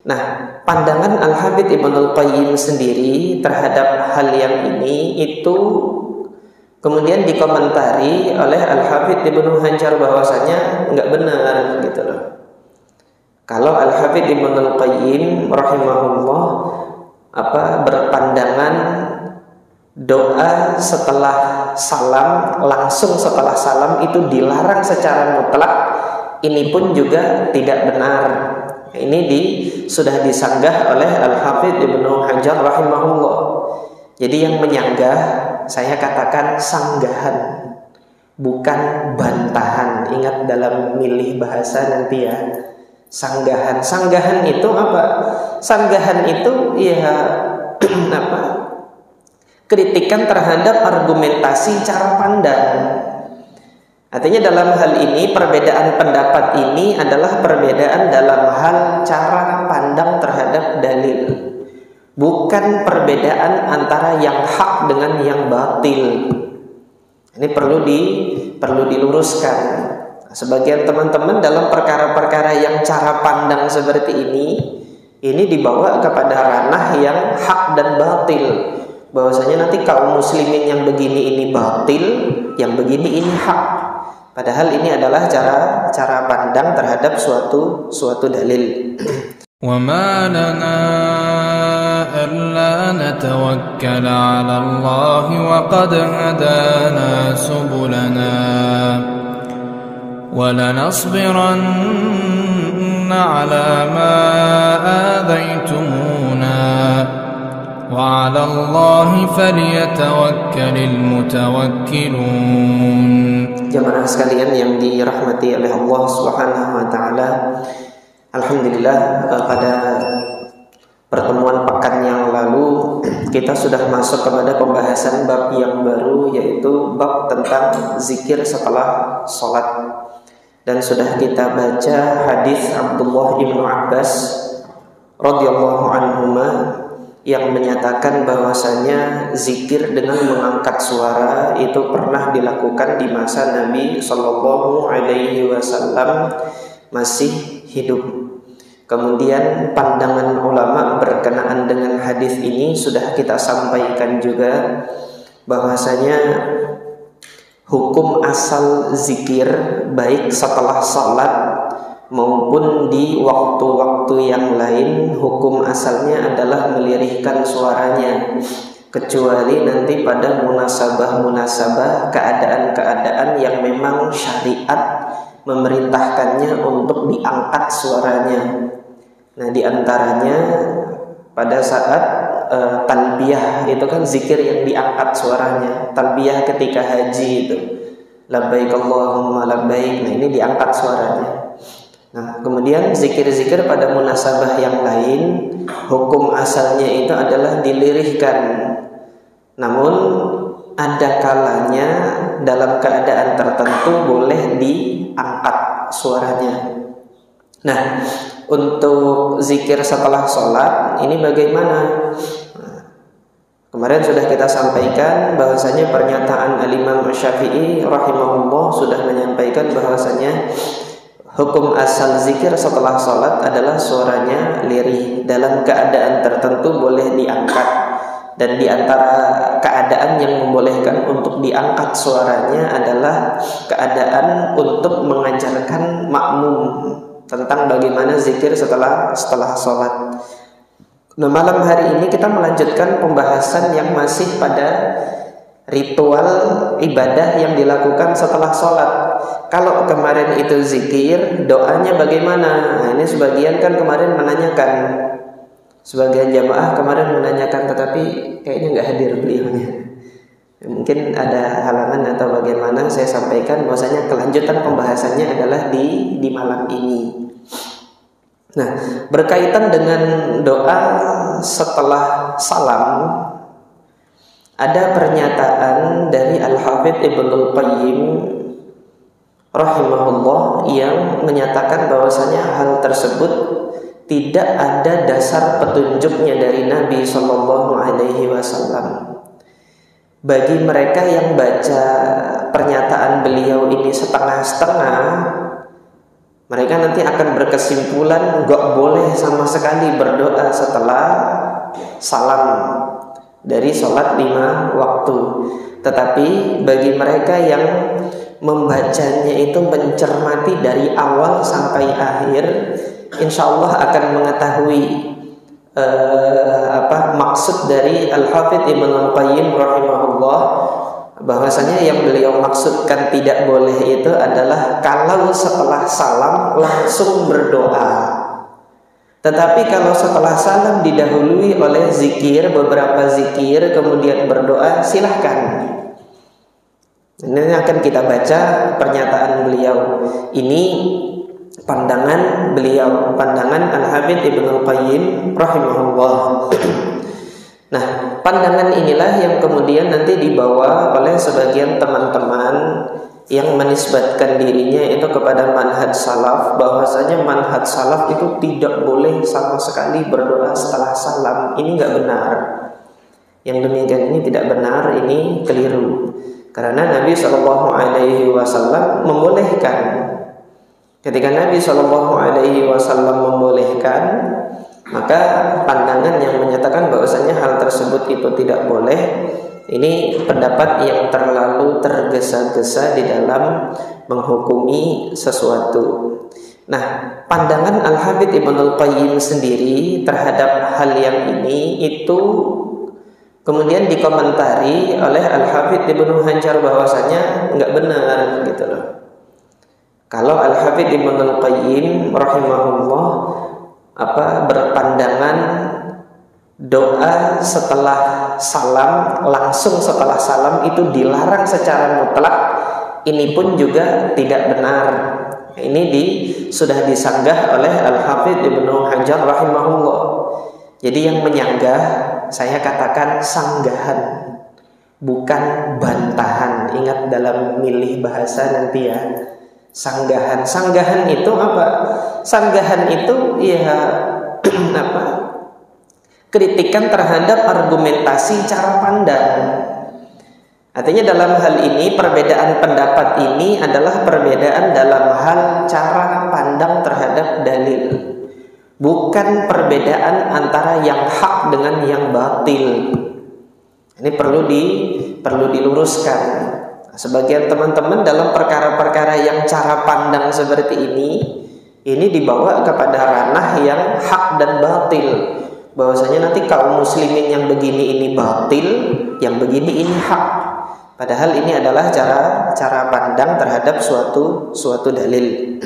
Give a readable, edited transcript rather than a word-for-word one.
Nah, pandangan Al-Hafidz Ibnul Qayyim sendiri terhadap hal yang ini itu kemudian dikomentari oleh Al-Hafidz Ibnu Hajar bahwasanya enggak benar gitu loh. Kalau Al-Hafidz Ibnul Qayyim rahimahullah berpandangan doa setelah salam, langsung setelah salam itu dilarang secara mutlak, ini pun juga tidak benar. Ini sudah disanggah oleh Al-Hafidz Ibnu Hajar rahimahullah. Jadi yang menyanggah saya katakan sanggahan, bukan bantahan. Ingat dalam milih bahasa nanti ya. Sanggahan. Sanggahan itu apa? Sanggahan itu ya kritikan terhadap argumentasi cara pandang. Artinya dalam hal ini perbedaan pendapat ini adalah perbedaan dalam hal cara pandang terhadap dalil, bukan perbedaan antara yang hak dengan yang batil. Ini perlu diluruskan. Sebagian teman-teman dalam perkara-perkara yang cara pandang seperti ini dibawa kepada ranah yang hak dan batil. Bahwasanya nanti kaum muslimin yang begini ini batil, yang begini ini hak. Padahal ini adalah cara pandang terhadap suatu dalil. Wa ma lana alla natawakkal 'ala Allah wa qad hadana subulana wa lanasbiranna 'ala ma adaytumuna wa 'ala Allah falyatawakkalul mutawakkilun. Jamaah sekalian yang dirahmati oleh Allah Subhanahu wa taala, alhamdulillah pada pertemuan pekan yang lalu kita sudah masuk kepada pembahasan bab yang baru, yaitu bab tentang zikir setelah sholat. Dan sudah kita baca hadis Abdullah bin Abbas radhiyallahu anhuma yang menyatakan bahwasanya zikir dengan mengangkat suara itu pernah dilakukan di masa Nabi Shallallahu Alaihi Wasallam masih hidup. Kemudian pandangan ulama berkenaan dengan hadis ini sudah kita sampaikan juga, bahwasanya hukum asal zikir baik setelah salat maupun di waktu-waktu yang lain, hukum asalnya adalah melirihkan suaranya, kecuali nanti pada munasabah-munasabah, keadaan-keadaan yang memang syariat memerintahkannya untuk diangkat suaranya. Nah, diantaranya pada saat talbiyah, itu kan zikir yang diangkat suaranya. Talbiyah ketika haji itu, labbaik Allahumma labbaik, nah ini diangkat suaranya. Nah, kemudian zikir-zikir pada munasabah yang lain, hukum asalnya itu adalah dilirihkan. Namun ada kalanya dalam keadaan tertentu boleh diangkat suaranya. Nah, untuk zikir setelah sholat ini bagaimana? Kemarin sudah kita sampaikan bahwasanya pernyataan Al-Imam Syafi'i rahimahullah sudah menyampaikan bahwasanya hukum asal zikir setelah sholat adalah suaranya lirih. Dalam keadaan tertentu boleh diangkat, dan di antara keadaan yang membolehkan untuk diangkat suaranya adalah keadaan untuk mengajarkan makmum tentang bagaimana zikir setelah sholat. Nah, malam hari ini kita melanjutkan pembahasan yang masih pada ritual ibadah yang dilakukan setelah sholat. Kalau kemarin itu zikir, doanya bagaimana? Nah, ini sebagian kan kemarin menanyakan, sebagian jamaah kemarin menanyakan, tetapi kayaknya nggak hadir beliaunya. Mungkin ada halangan atau bagaimana. Saya sampaikan bahwasanya kelanjutan pembahasannya adalah di malam ini. Nah, berkaitan dengan doa setelah salam, ada pernyataan dari Al-Hafidz Ibnul Qayyim rahimahullah yang menyatakan bahwasanya hal tersebut tidak ada dasar petunjuknya dari Nabi Shallallahu Alaihi Wasallam. Bagi mereka yang baca pernyataan beliau ini setengah-setengah, Mereka nanti akan berkesimpulan nggak boleh sama sekali berdoa setelah salam dari sholat 5 waktu. Tetapi bagi mereka yang membacanya itu mencermati dari awal sampai akhir, insya Allah akan mengetahui maksud dari Al-Hafidz Ibnul Qayyim rahimahullah, bahwasanya yang beliau maksudkan tidak boleh itu adalah kalau setelah salam langsung berdoa. Tetapi kalau setelah salam didahului oleh zikir, beberapa zikir, kemudian berdoa, silahkan. Ini akan kita baca pernyataan beliau. Ini pandangan beliau, pandangan Al-Hafidz Ibnul Qayyim rahimahullah. Nah, pandangan inilah yang kemudian nanti dibawa oleh sebagian teman-teman yang menisbatkan dirinya itu kepada manhaj salaf, bahwasanya manhaj salaf itu tidak boleh sama sekali berdoa setelah salam. Ini nggak benar. Yang demikian ini tidak benar, ini keliru. Karena Nabi SAW membolehkan. Ketika Nabi SAW membolehkan, maka pandangan yang menyatakan bahwasanya hal tersebut itu tidak boleh, ini pendapat yang terlalu tergesa-gesa di dalam menghukumi sesuatu. Nah, pandangan Al-Hafidz Ibnul Qayyim sendiri terhadap hal yang ini itu kemudian dikomentari oleh Al-Hafidz Ibnu Hajar bahwasanya enggak benar gitu loh. Kalau Al-Hafidz Ibnul Qayyim rahimahullah berpandangan doa setelah salam, langsung setelah salam itu dilarang secara mutlak, ini pun juga tidak benar. Ini sudah disanggah oleh Al-Hafidz Ibnu Hajar rahimahullah. Jadi yang menyanggah, saya katakan sanggahan, bukan bantahan. Ingat dalam milih bahasa nanti ya. Sanggahan. Sanggahan itu apa? Sanggahan itu ya kritikan terhadap argumentasi cara pandang. Artinya dalam hal ini perbedaan pendapat ini adalah perbedaan dalam hal cara pandang terhadap dalil, bukan perbedaan antara yang hak dengan yang batil. Ini perlu diluruskan. Sebagian teman-teman dalam perkara-perkara yang cara pandang seperti ini dibawa kepada ranah yang hak dan batil. Bahwasanya nanti kaum muslimin yang begini ini batil, yang begini ini hak. Padahal ini adalah cara pandang terhadap suatu dalil.